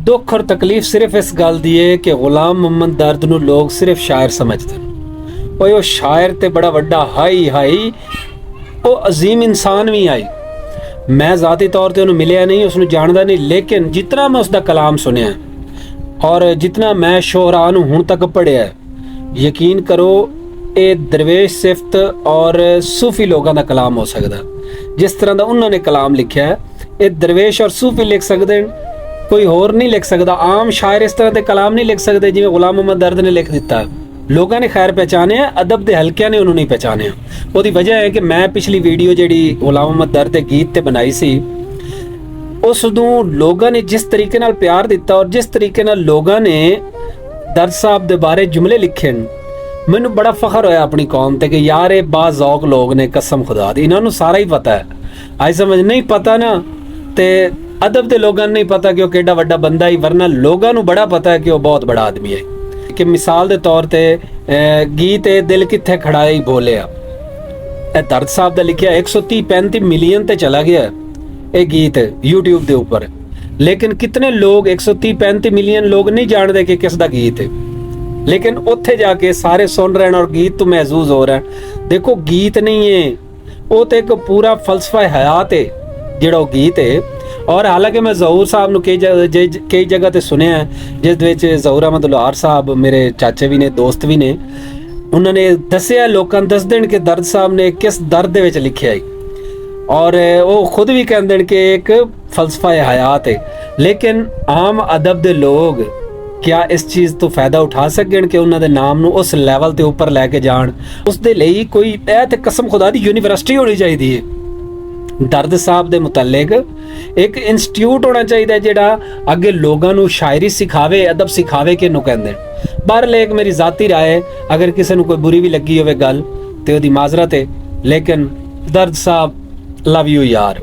दुख और तकलीफ सिर्फ इस गल दी है कि गुलाम मोहम्मद दर्द नूं लोग सिर्फ शायर समझते हैं। ओए वो शायर ते बड़ा वड्डा हाई वो अजीम इंसान भी आई। मैं ज़ाती तौर पर उन्होंने मिलिया नहीं, उसनूं जानदा नहीं, लेकिन जितना मैं उसका कलाम सुनिया और जितना मैं शोहरा नूं हुण तक पढ़िया, यकीन करो ये दरवेश सिफत और सूफी लोगों का कलाम हो सकता। जिस तरह का उन्होंने कलाम लिखा है ये दरवेश और सूफी लिख सकते हैं, कोई होर नहीं लिख सकता। आम शायर इस तरह के कलाम नहीं लिख सकते जिवें गुलाम मोहम्मद दर्द ने लिख दिता। लोगों ने खैर पहचाने, अदब के हल्किया ने उन्होंने नहीं पहचाने। उसकी वजह है कि मैं पिछली वीडियो जी गुलाम मोहम्मद दर्द के गीत ते बनाई सी, उसनूं लोगों ने जिस तरीके नाल प्यार दिता और जिस तरीके नाल लोगों ने दर्द साहब के बारे जुमले लिखे, मैनू बड़ा फखर होया अपनी कौम ते कि यार ये बाज़ौक लोग ने, कसम खुदा दी इन्होंने सारा ही पता है। आई समझ नहीं पता ना ते अदब के लोगों नहीं पता कि वह केडा वड्डा बंदा ही, वरना लोगों को बड़ा पता है कि वह बहुत बड़ा आदमी है। कि मिसाल के तौर पर गीत ए दिल कित्थे खड़ा ही बोलिया, दर्द साहब का लिखा 130-135 मिलियन ते चला गया ये गीत यूट्यूब के ऊपर, लेकिन कितने लोग 130-135 मिलियन लोग नहीं जानते कि किसका गीत है, लेकिन उत्थे जाके सारे सुन रहे हैं और गीत तो महसूस हो रहा है। देखो गीत नहीं है, वो तो एक पूरा फलसफा हयात है जिहड़ा गीत है। और हालांकि मैं ज़हूर साहब नूं कई जगह ते सुनिया है, जिस विच ज़हूर अहमद लोहार साहब मेरे चाचे भी ने, दोस्त भी ने, उन्होंने दसिया लोगों दस देन कि दर्द साहब ने किस दर्द दे विच लिखिया है, और वो खुद भी कहते हैं कि एक फलसफा हयात है। लेकिन आम अदब के लोग क्या इस चीज़ तो फायदा उठा सकन कि उन्होंने नाम नूं उस लैवल ते उपर लैके जाण? उसदे लई कोई ते कसम खुदा दी यूनीवर्सिटी होनी चाहिए है। दर्द साहब के मुतल्लिक एक इंस्टीट्यूट होना चाहिए जिहड़ा अगे लोगों नूं शायरी सिखावे, अदब सिखावे कि नूं कहंदे। बहरहाल एक मेरी ज़ाती राय है, अगर किसी नूं कोई बुरी भी लगी होवे गल ते ओहदी माजरत है, लेकिन दर्द साहब लव यू यार।